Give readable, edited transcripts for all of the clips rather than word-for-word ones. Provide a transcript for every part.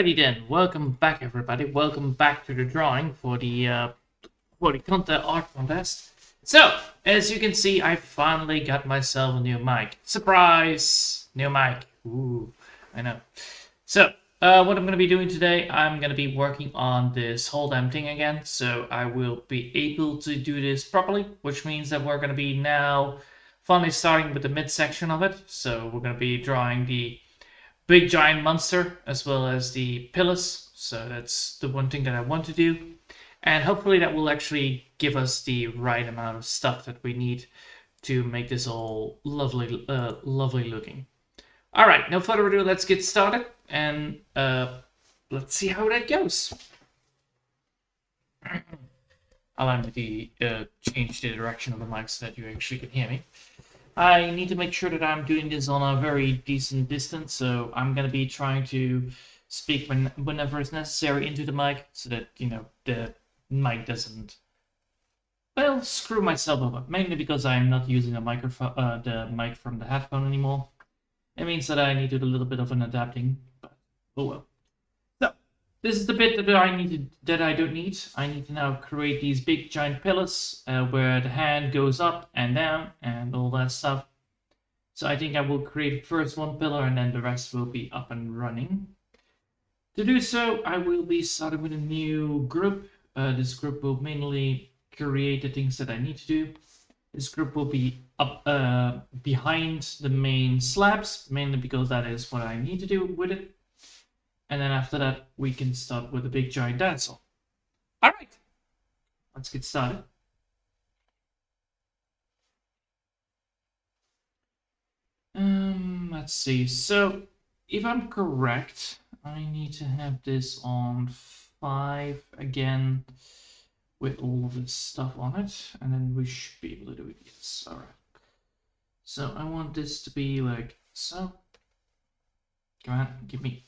Alrighty then, welcome back everybody. Welcome back to the drawing for the art contest. So, as you can see, I finally got myself a new mic. Surprise! New mic. Ooh, I know. So, what I'm gonna be doing today, I'm gonna be working on this whole damn thing again. So I will be able to do this properly, which means that we're gonna be now finally starting with the midsection of it. So we're gonna be drawing the big giant monster as well as the pillars. So that's the one thing that I want to do. And hopefully that will actually give us the right amount of stuff that we need to make this all lovely looking. All right, no further ado, let's get started and let's see how that goes. Allow me to change the direction of the mic so that you actually can hear me. I need to make sure that I'm doing this on a very decent distance, so I'm gonna be trying to speak whenever it's necessary into the mic so that, you know, the mic doesn't, well, screw myself up. Mainly because I'm not using a microphone, the mic from the headphone anymore. It means that I need to do a little bit of an adapting, but oh well. So this is the bit that I don't need. I need to now create these big giant pillars where the hand goes up and down and all that stuff. So I think I will create first one pillar and then the rest will be up and running. To do so, I will be starting with a new group. This group will mainly create the things that I need to do. This group will be up behind the main slabs, mainly because that is what I need to do with it. And then after that, we can start with the big giant dinosaur. All right, let's get started. Let's see. So, if I'm correct, I need to have this on 5 again with all of this stuff on it, and then we should be able to do it. Yes. All right. So I want this to be like so. Come on, give me.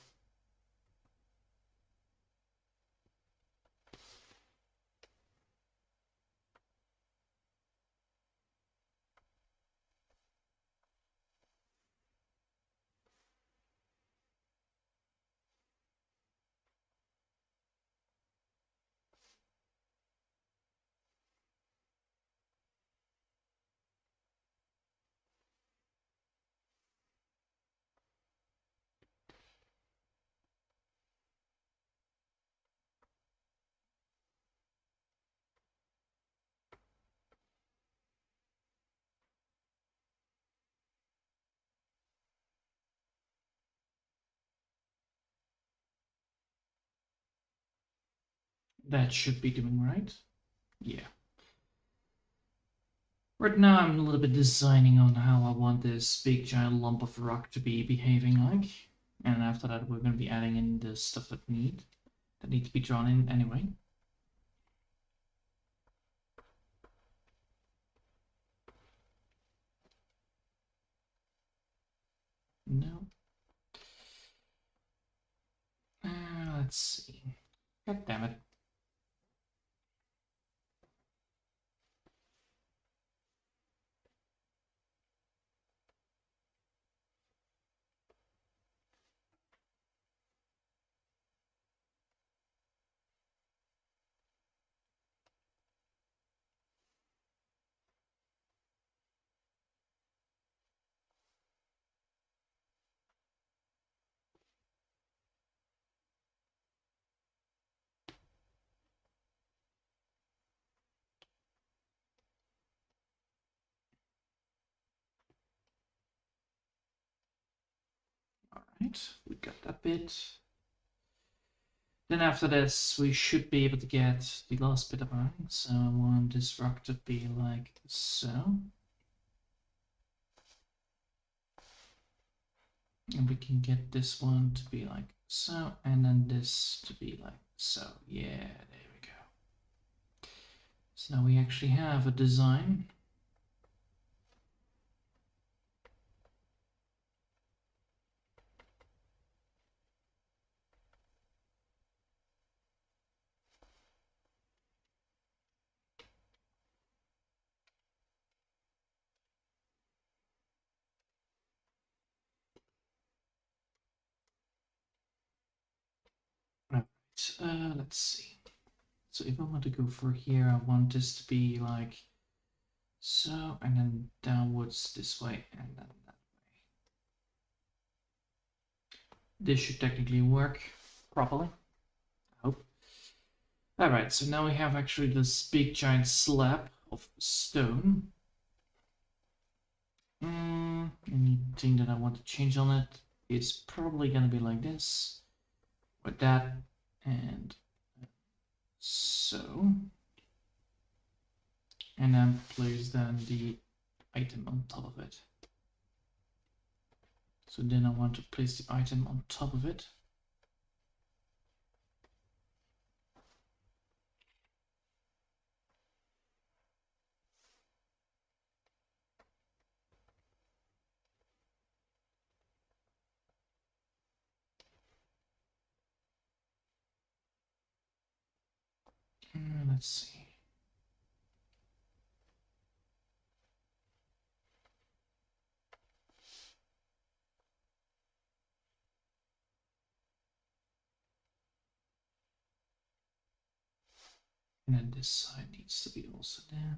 That should be doing right. Yeah. Right now I'm a little bit designing on how I want this big giant lump of rock to be behaving like. And after that we're going to be adding in the stuff that need to be drawn in anyway. No. Let's see. God damn it. Alright, we got that bit. Then after this, we should be able to get the last bit of iron. So I want this rock to be like so. And we can get this one to be like so, and then this to be like so. Yeah, there we go. So now we actually have a design. let's see. So if I want to go for here, I want this to be like so, and then downwards this way, and then that way. This should technically work properly. I hope. Alright, so now we have actually this big giant slab of stone. Anything that I want to change on it is probably gonna be like this, with that, and so. And then place then the item on top of it. So then I want to place the item on top of it. Let's see. And then this side needs to be also there.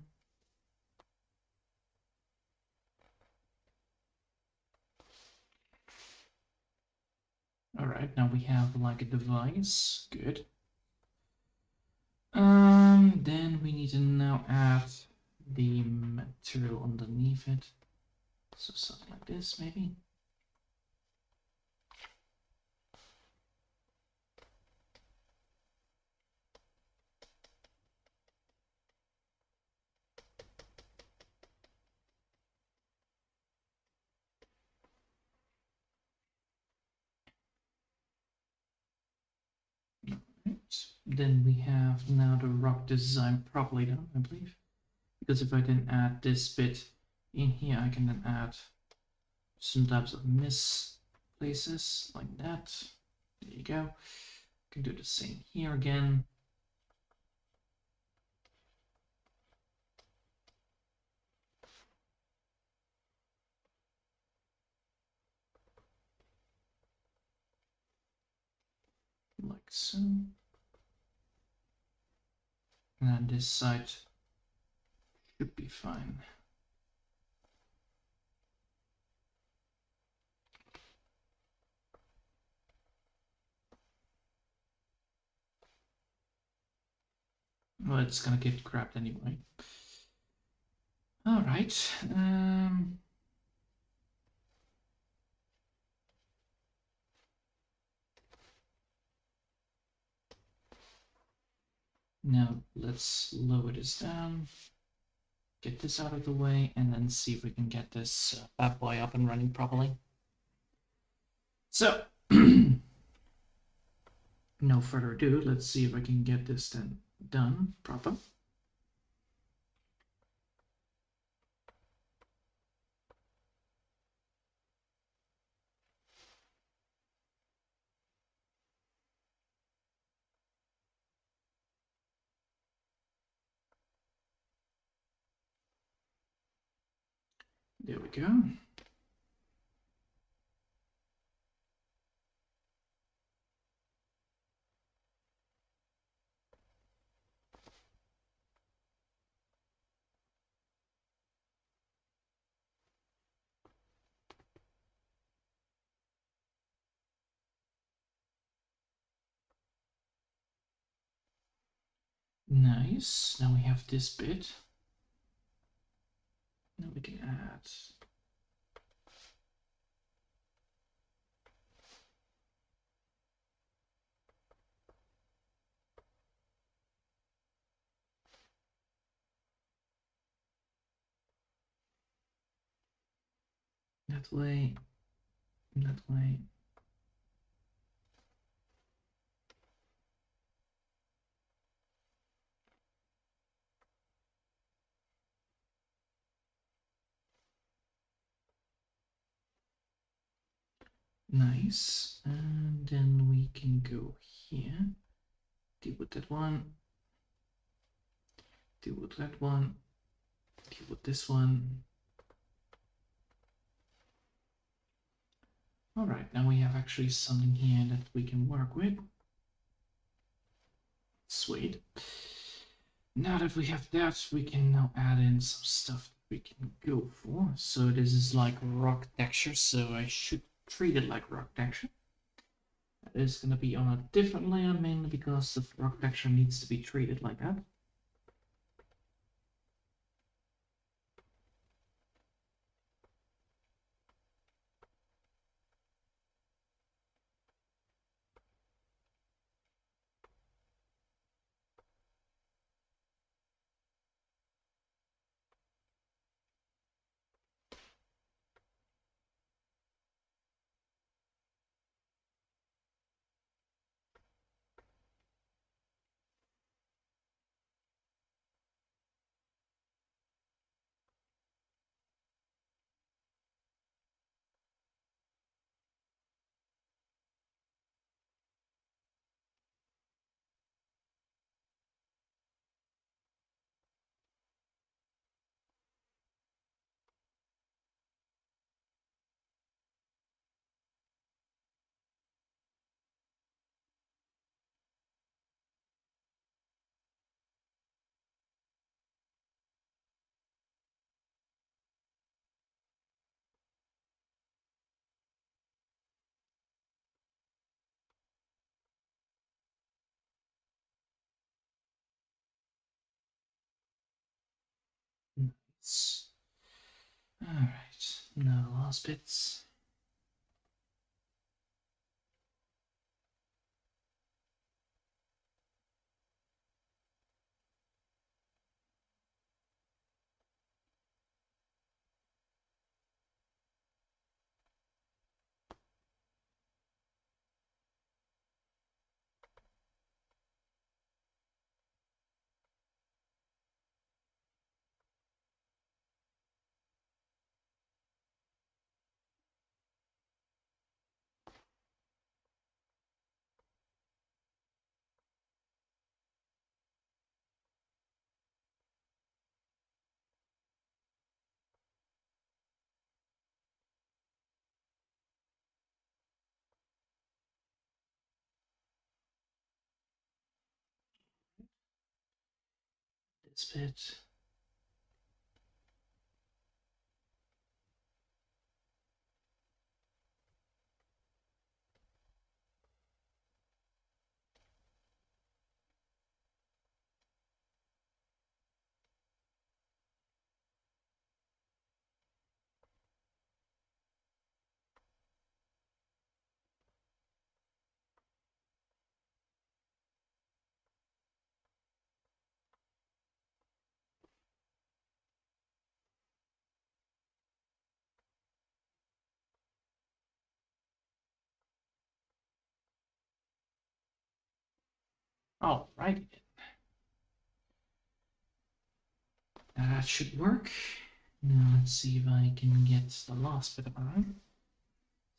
Alright, now we have like a device. Good. Then we need to now add the material underneath it. So something like this, maybe. Then we have now the rock design properly done, I believe. Because if I then add this bit in here, I can then add some types of misplaces like that. There you go. Can do the same here again. Like so. And this side should be fine. Well, it's gonna get grabbed anyway. All right. Now let's lower this down, get this out of the way, and then see if we can get this bad boy up and running properly. So, no further ado, let's see if I can get this then done proper. There we go. Nice. Now we have this bit. Now we can add that way, that way. Nice. And then we can go here. Deal with that one. Deal with that one. Deal with this one. All right, now we have actually something here that we can work with. Sweet. Now that we have that, we can now add in some stuff that we can go for. So this is like rock texture, so I should treat it like rock texture. It is going to be on a different layer, mainly because the rock texture needs to be treated like that. Nice. Alright, now the last bits. This bit. Alright. That should work. Now let's see if I can get the last bit of iron.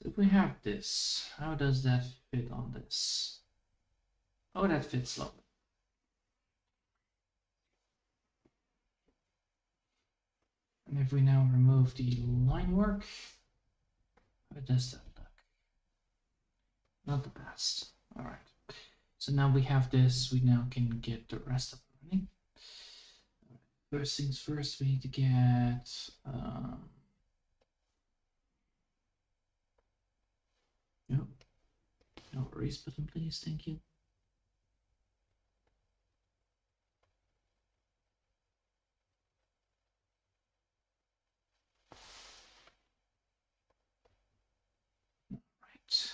So if we have this, how does that fit on this? Oh, that fits lovely. And if we now remove the line work, how does that look? Not the best. Alright. So now we have this, we now can get the rest of it running. First things first, we need to get no erase button, please. Thank you. Right.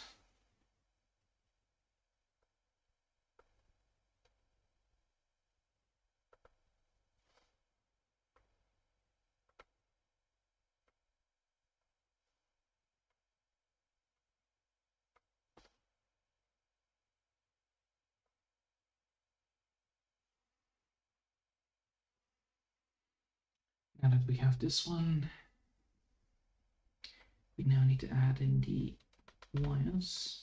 Now that we have this one, we now need to add in the wires.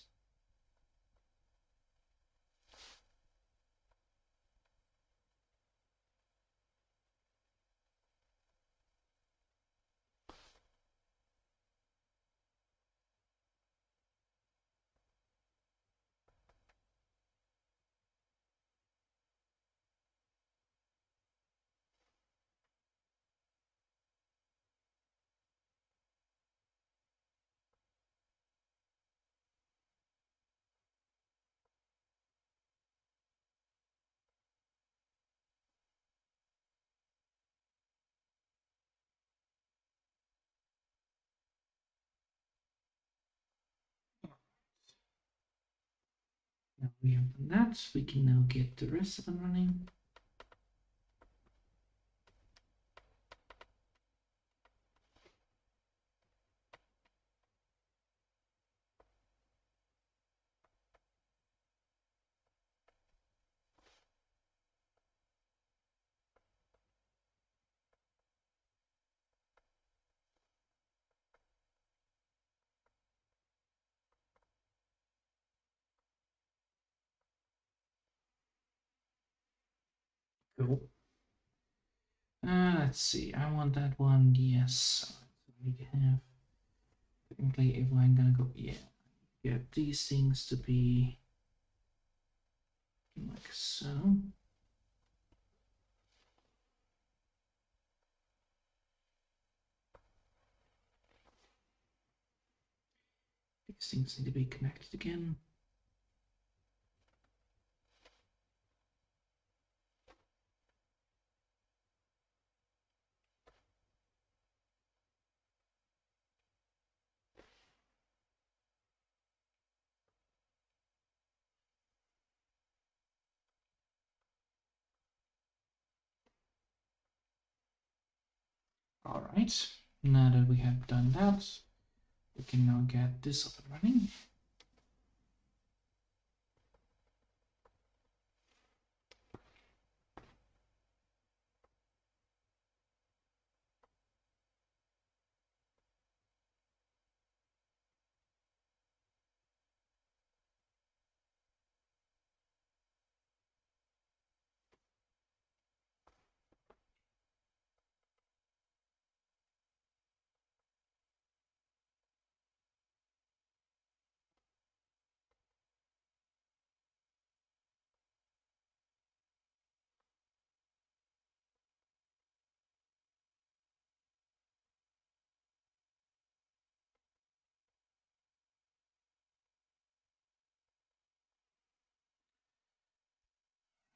We have done that. We can now get the rest of them running. Cool. Let's see. I want that one. Yes. So we have. Technically, if I'm gonna go, yeah, get these things to be like so. These things need to be connected again. All right. Now that we have done that, we can now get this up and running.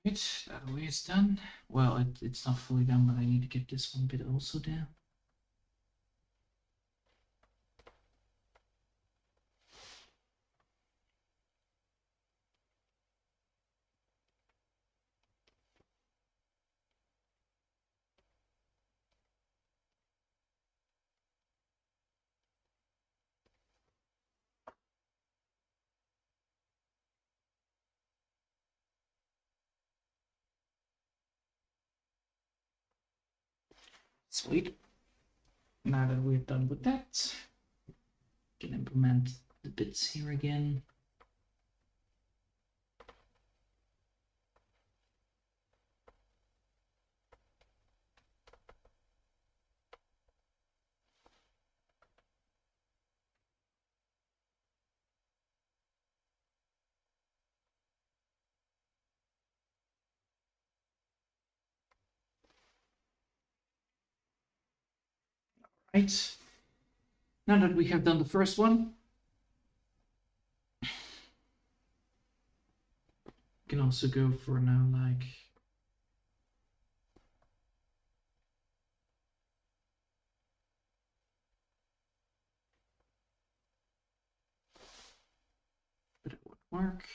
Right, that way is done. Well, it's not fully done, but I need to get this one bit also down. Sweet. Now that we're done with that, we can implement the bits here again. Right. Now that we have done the first one, we can also go for now like but it would work.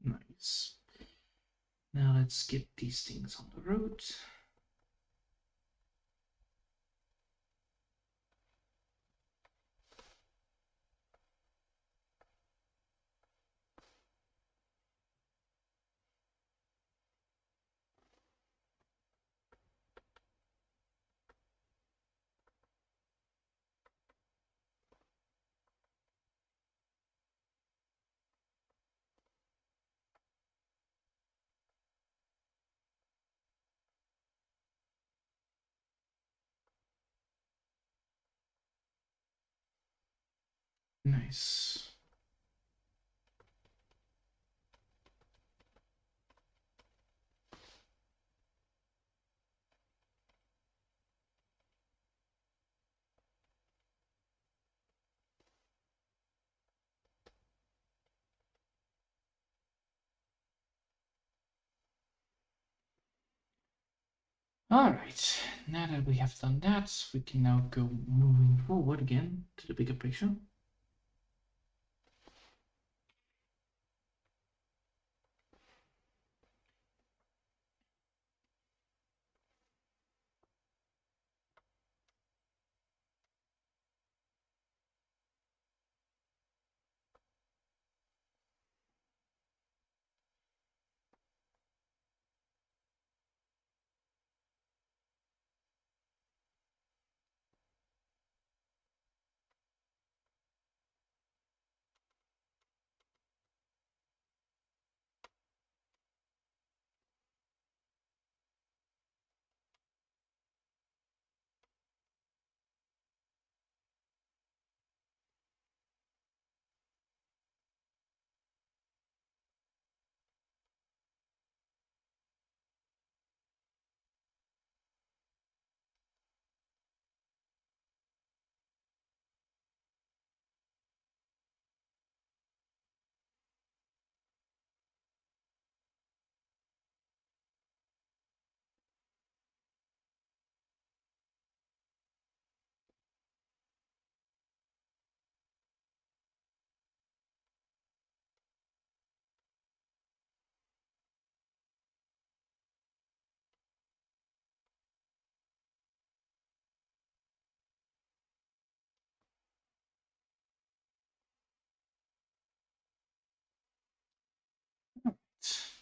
Nice. Now let's get these things on the road. Nice. All right, now that we have done that, we can now go moving forward again to the bigger picture.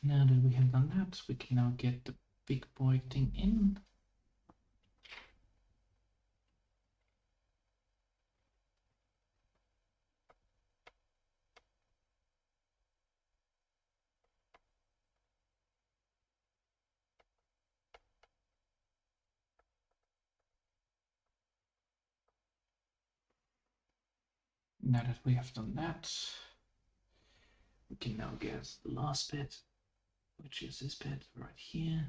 Now that we have done that, we can now get the big boy thing in. Now that we have done that, we can now get the last bit, which is this bit right here.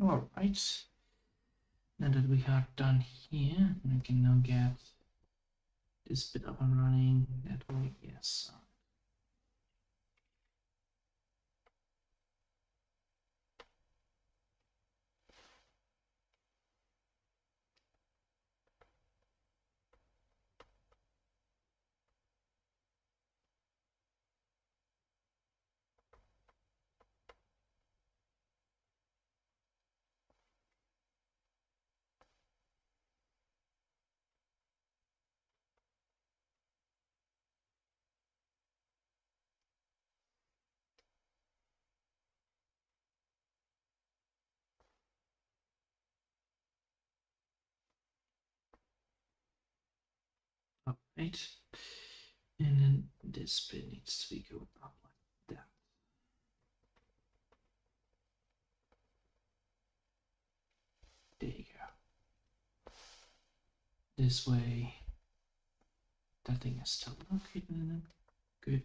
All right. Now that we are done here, we can now get this bit up and running. That way, yes. Right? And then this bit needs to be going up like that. There you go. This way, that thing is still located. Good.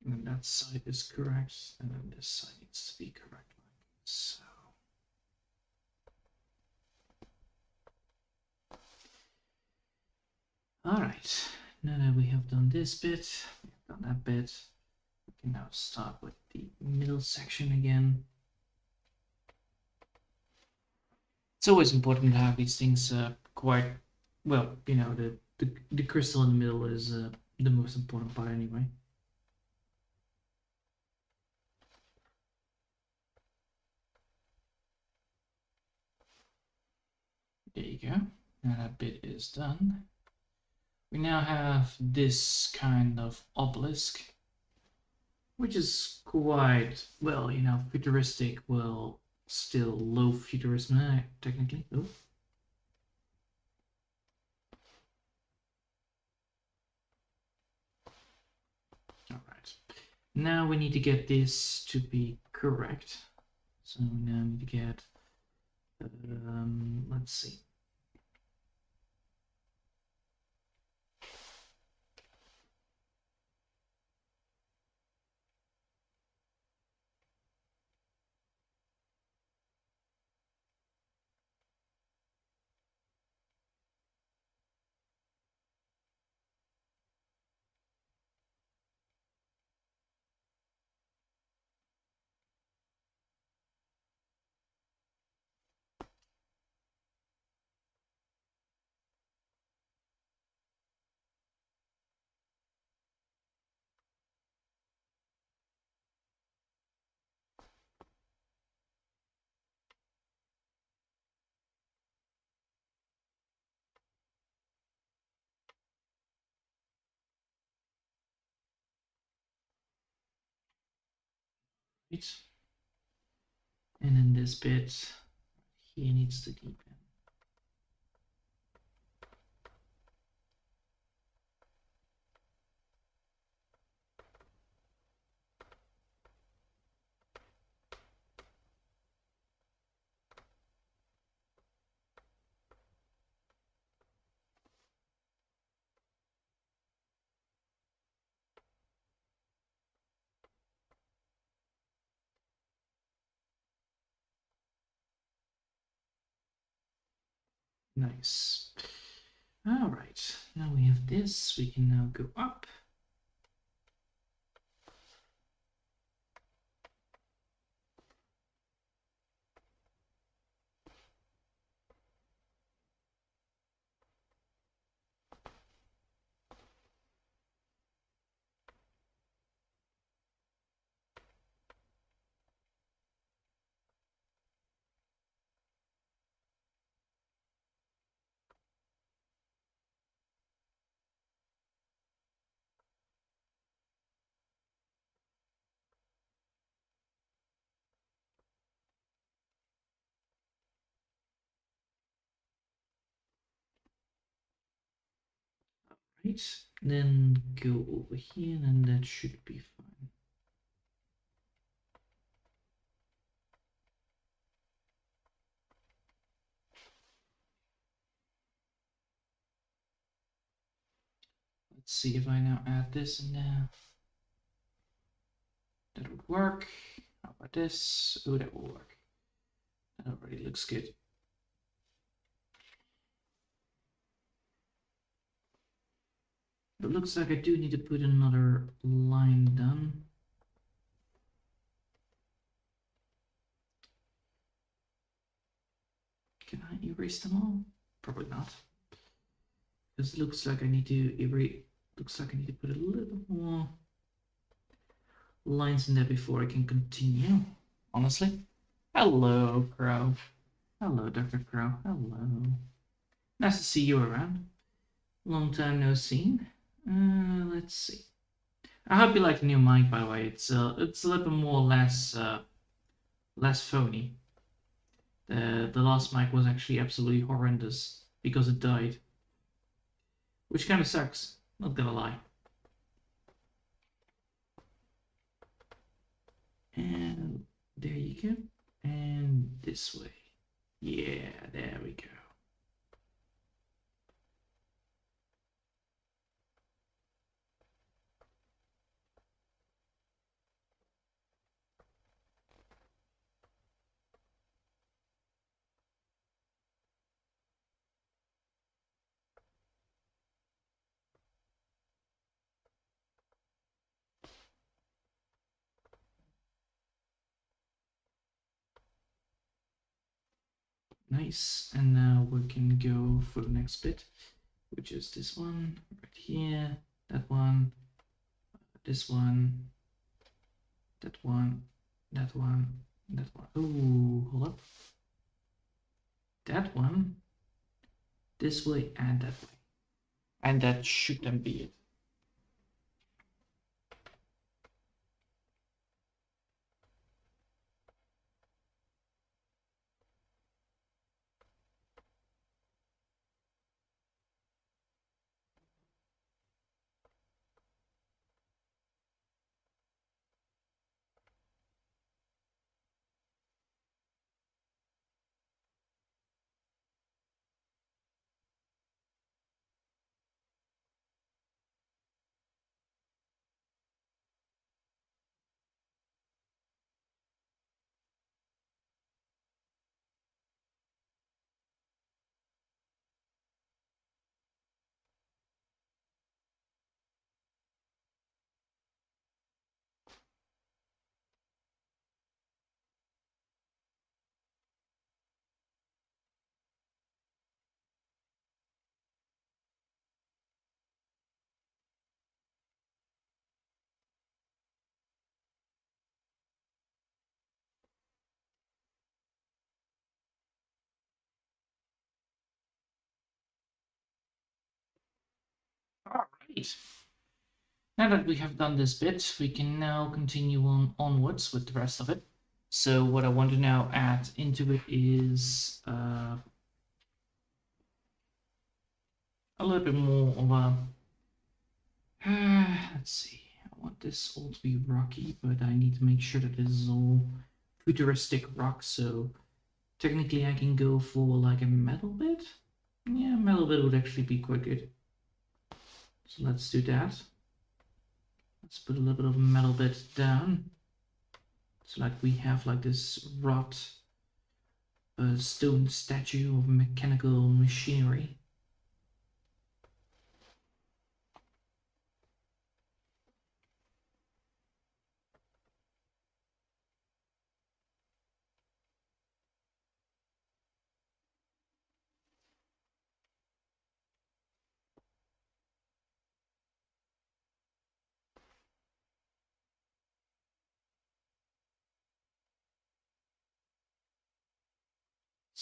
And then that side is correct, and then this side needs to be correct like so. Alright, now that we have done this bit, we've done that bit, we can now start with the middle section again. It's always important to have these things quite well, you know, the crystal in the middle is the most important part anyway. There you go. Now that bit is done. We now have this kind of obelisk, which is quite, well, you know, futuristic, well, still low futurism, technically. Oh. All right. Now we need to get this to be correct. So we now need to get, let's see. Right. And then this bit here needs to deepen. Nice. All right, now we have this. We can now go up. Right, then go over here, and that should be fine. Let's see if I now add this in there. That would work. How about this? Oh, that will work. That already looks good. It looks like I do need to put another line down. Can I erase them all? Probably not. Because it looks like I need to erase. Looks like I need to put a little bit more lines in there before I can continue. Honestly. Hello, Crow. Hello, Dr. Crow. Hello. Nice to see you around. Long time no seen. Let's see. I hope you like the new mic, by the way. It's a little bit more less phony. The last mic was actually absolutely horrendous because it died, which kind of sucks. Not gonna lie. And there you go. And this way. Yeah, there we go. Nice. And now we can go for the next bit, which is this one right here, that one, this one, that one, that one, that one. Ooh, hold up. That one, this way, and that way. And that should then be it. All right. Now that we have done this bit, we can now continue onwards with the rest of it. So what I want to now add into it is a little bit more of a let's see. I want this all to be rocky, but I need to make sure that this is all futuristic rock. So technically, I can go for like a metal bit. Yeah, metal bit would actually be quite good. So let's do that. Let's put a little bit of metal bit down. So like we have like this wrought stone statue of mechanical machinery.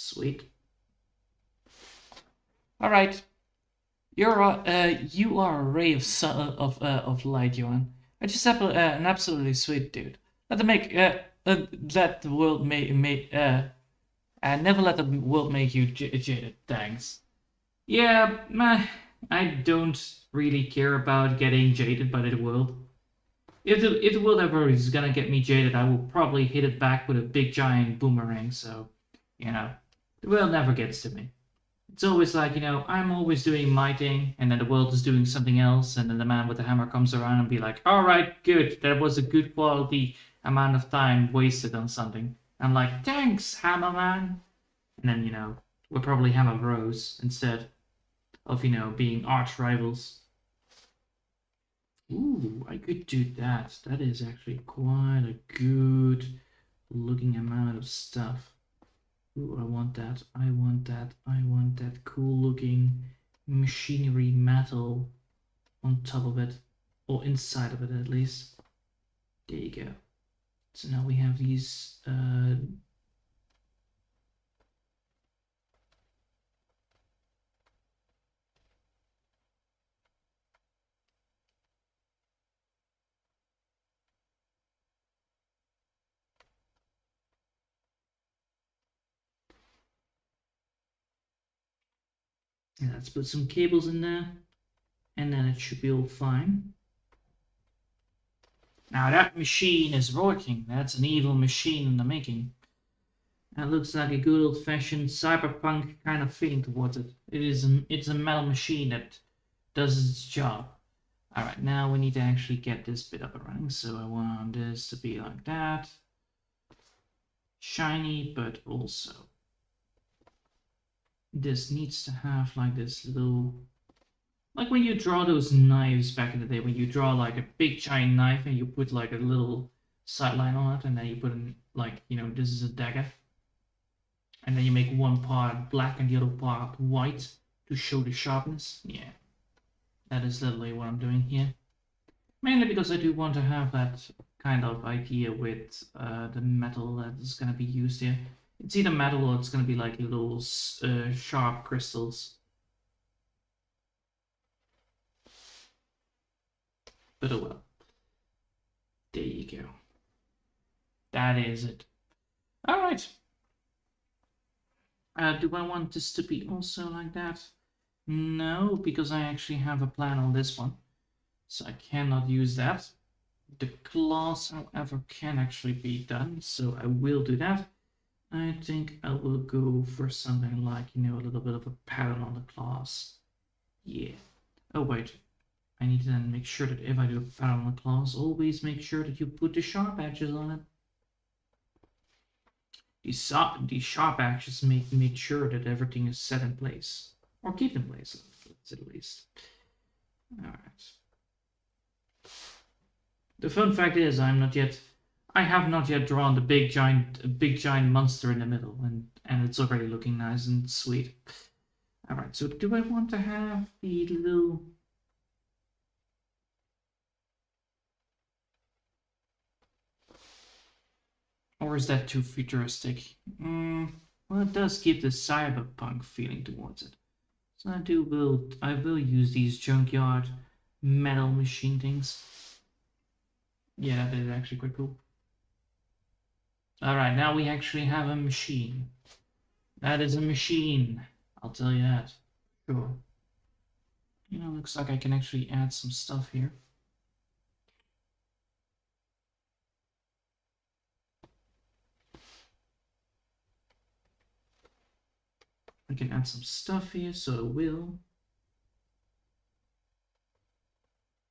Sweet. All right. You are a ray of of light, Johan. I just have an absolutely sweet dude. Let the world make and never let the world make you jaded. Thanks. Yeah, I don't really care about getting jaded by the world. If the world ever is gonna get me jaded, I will probably hit it back with a big giant boomerang. So, you know, the world never gets to me. It's always like, I'm always doing my thing, and then the world is doing something else, and then the man with the hammer comes around and be like, all right, good, that was a good quality amount of time wasted on something. I'm like, thanks, hammer man. And then, we're probably hammer bros instead of, being arch rivals. Ooh, I could do that. That is actually quite a good looking amount of stuff. Ooh, I want that. I want that. I want that cool looking machinery metal on top of it, or inside of it at least. There you go. So now we have these And let's put some cables in there, and then it should be all fine. Now that machine is working. That's an evil machine in the making. That looks like a good old-fashioned cyberpunk kind of feeling towards it. It's a metal machine that does its job. Alright, now we need to actually get this bit up and running. So I want this to be like that. Shiny, but also this needs to have like this little, like when you draw those knives back in the day, when you draw like a big giant knife and you put like a little sideline on it, and then you put in like, you know, this is a dagger, and then you make one part black and the other part white to show the sharpness. Yeah, that is literally what I'm doing here, mainly because I do want to have that kind of idea with the metal that is going to be used here. It's either metal or it's going to be like little sharp crystals. But oh well. There you go. That is it. Alright. Do I want this to be also like that? No, because I actually have a plan on this one. So I cannot use that. The claws, however, can actually be done, so I will do that. I think I will go for something like, you know, a little bit of a pattern on the claws. Yeah. Oh, wait. I need to then make sure that if I do a pattern on the claws, always make sure that you put the sharp edges on it. These sharp edges make sure that everything is set in place. Or keep in place, at least. Alright. The fun fact is, I have not yet drawn the big giant monster in the middle, and it's already looking nice and sweet. All right, so do I want to have the little? Or is that too futuristic? Well, it does give the cyberpunk feeling towards it. So I will use these junkyard metal machine things. Yeah, that is actually quite cool. Alright, now we actually have a machine. That is a machine. I'll tell you that. Sure. You know, looks like I can actually add some stuff here. I can add some stuff here, so I will.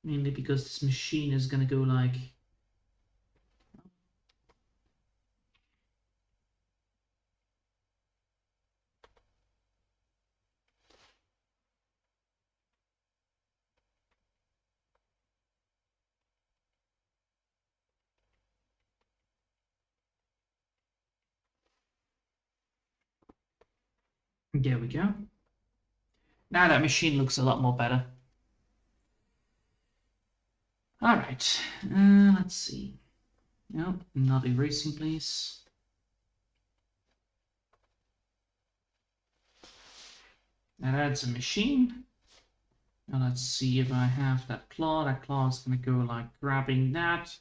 Mainly because this machine is gonna go like... There we go. Now that machine looks a lot more better. Alright, let's see. No, not erasing, please. That adds a machine. Now let's see if I have that claw. That claw is going to go like grabbing that.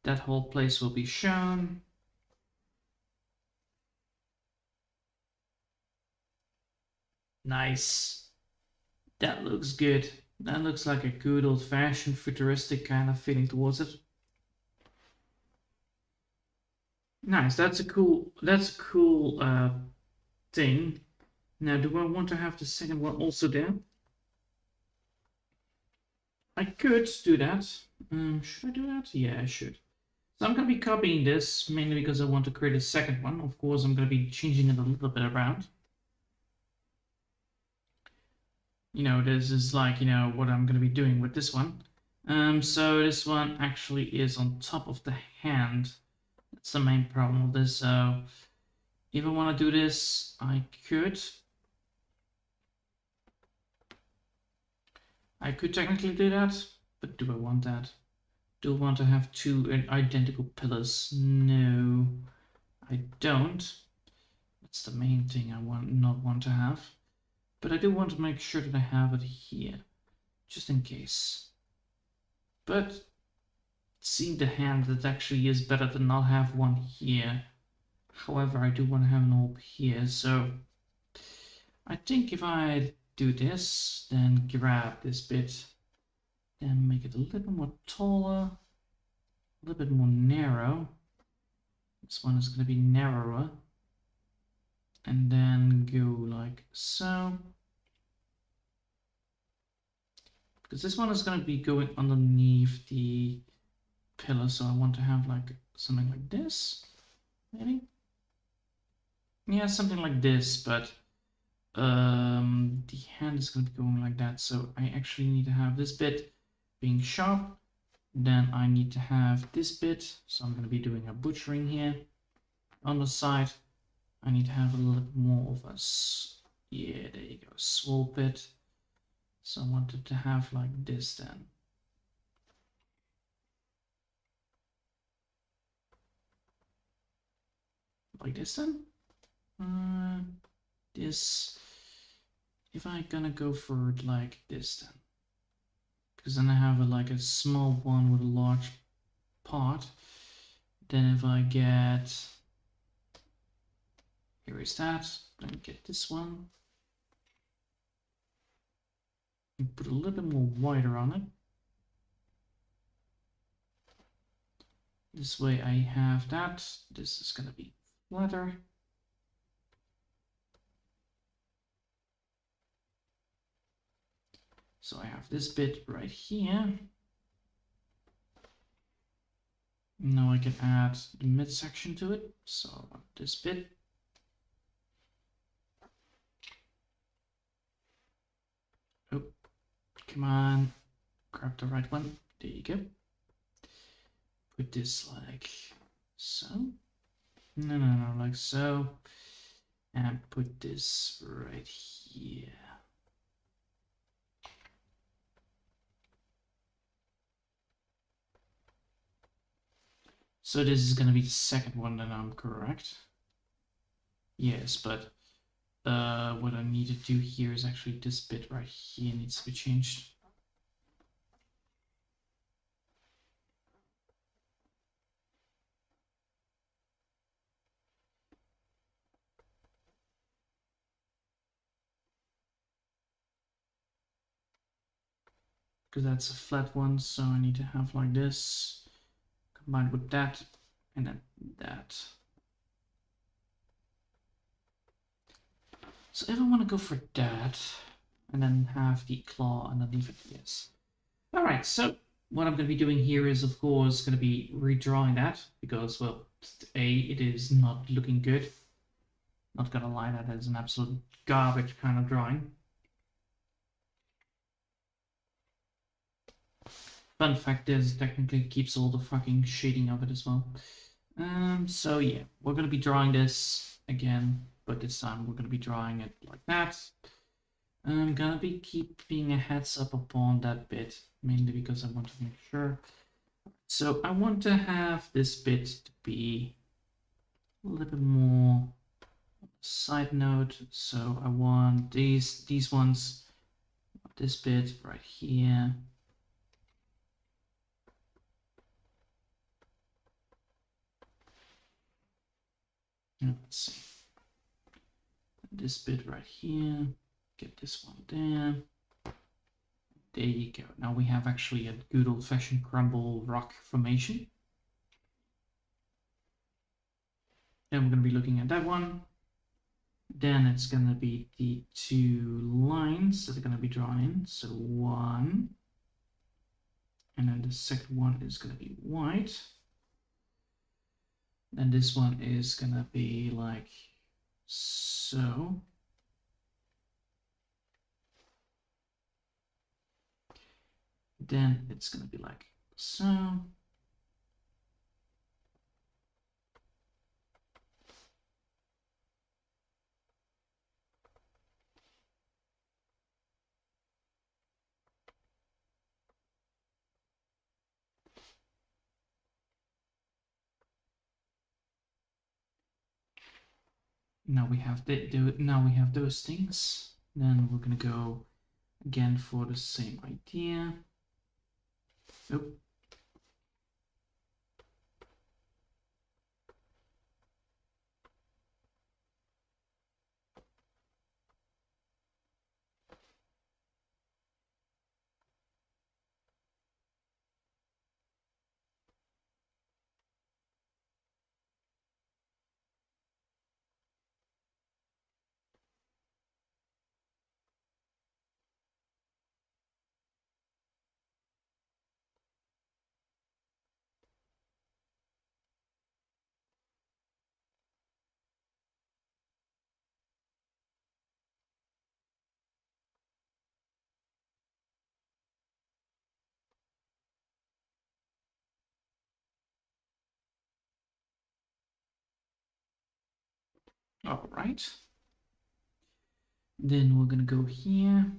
That whole place will be shown. Nice. That looks good. That looks like a good old-fashioned futuristic kind of feeling towards it. Nice. That's a cool thing. Now, do I want to have the second one also there? I could do that. Should I do that? Yeah, I should. So I'm going to be copying this mainly because I want to create a second one. Of course, I'm going to be changing it a little bit around. You know, this is like, you know, what I'm going to be doing with this one. So this one actually is on top of the hand. That's the main problem with this. So if I want to do this, I could. I could technically do that, but do I want that? Do I want to have two identical pillars? No, I don't. That's the main thing I not want to have. But I do want to make sure that I have it here, just in case. But seeing the hand, that actually is better to not have one here. However, I do want to have an orb here, so I think if I do this, then grab this bit, then make it a little bit more taller, a little bit more narrow. This one is going to be narrower. And then go like so. Because this one is going to be going underneath the pillar, so I want to have like something like this, maybe? Yeah, something like this, but the hand is going to be going like that, so I actually need to have this bit being sharp. Then I need to have this bit, so I'm going to be doing a butchering here. On the side, I need to have a little bit more of a, yeah, there you go, small bit. So I wanted to have like this then. Like this then? This, if I gonna go for it like this then. Because then I have like a small one with a large part. Then if I get, here is that, then get this one. And put a little bit more wider on it. This way I have that. This is gonna be flatter. So I have this bit right here. Now I can add the midsection to it. So this bit. Oh, come on. Grab the right one. There you go. Put this like so. No, like so. And put this right here. So this is gonna be the second one, then I'm correct. Yes, but what I need to do here is actually this bit right here needs to be changed. Because that's a flat one, so I need to have like this combined with that and then that. So if I want to go for that and then have the claw underneath it, yes. All right, so what I'm going to be doing here is, of course, going to be redrawing that because, well, it is not looking good. Not going to lie, that is an absolute garbage kind of drawing. Fun fact is, technically keeps all the fucking shading of it as well. So yeah, we're going to be drawing this again, but this time we're going to be drawing it like that. I'm going to be keeping a heads up upon that bit, mainly because I want to make sure. So I want to have this bit to be a little bit more side note. So I want these ones, this bit right here. Let's see. This bit right here. Get this one there. There you go. Now we have actually a good old-fashioned crumble rock formation. Then we're going to be looking at that one. Then it's going to be the two lines that are going to be drawn in. So one. And then the second one is going to be white. And this one is going to be like so. Then it's going to be like so. Now we have now we have those things. Then we're gonna go again for the same idea. Oh. All right. Then we're gonna go here.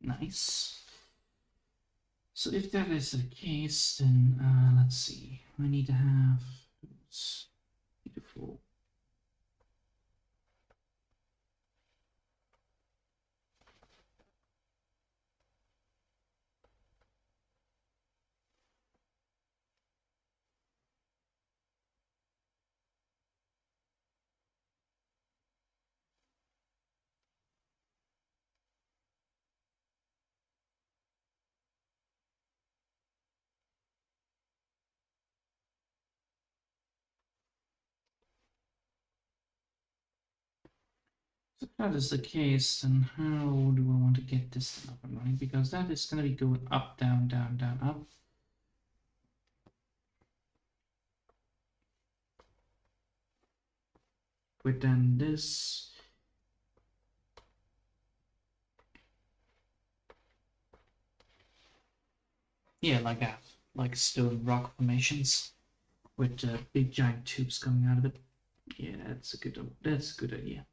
Nice. So if that is the case, then let's see. I need to have beautiful. So if that is the case, then how do I want to get this thing up and running? Because that is going to be going up, down, down, down, up. But then this. Yeah, like that. Like stone rock formations with big giant tubes coming out of it. Yeah, that's a good idea.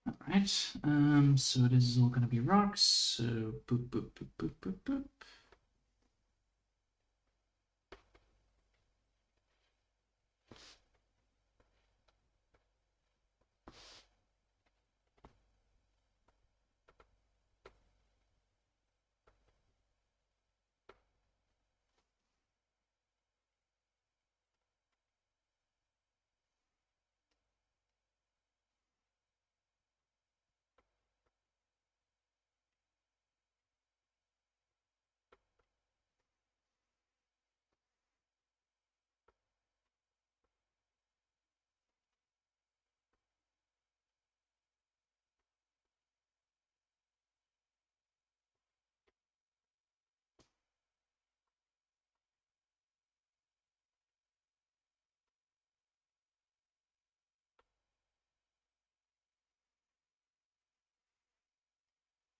All right. So this is all gonna be rocks. So boop boop boop boop boop boop.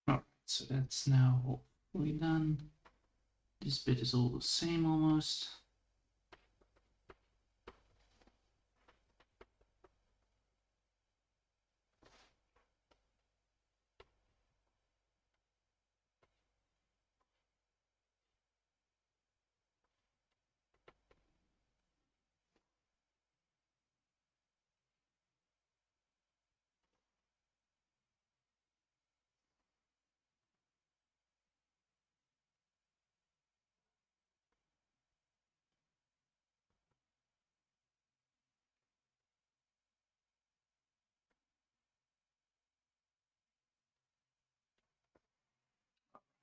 All right. So that's now hopefully done. This bit is all the same almost.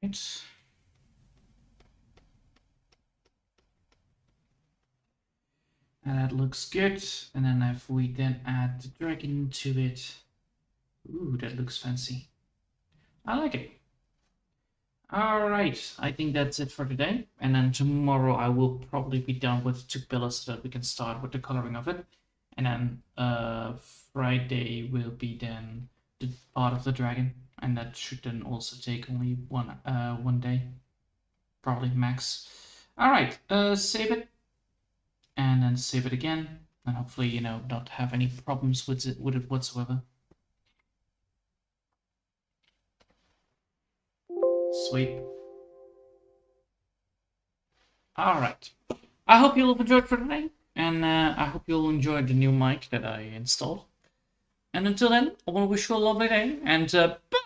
Right. And that looks good. And then if we then add the dragon to it, ooh, that looks fancy. I like it. All right, I think that's it for today. And then tomorrow I will probably be done with 2 pillars so that we can start with the coloring of it. And then Friday will be then the part of the dragon, and that should then also take only one day, probably max. All right, save it, and then save it again, and hopefully not have any problems with it whatsoever. Sweet. All right. I hope you'll have enjoyed for today, and I hope you'll enjoy the new mic that I installed. And until then, I want to wish you a lovely day, and bye!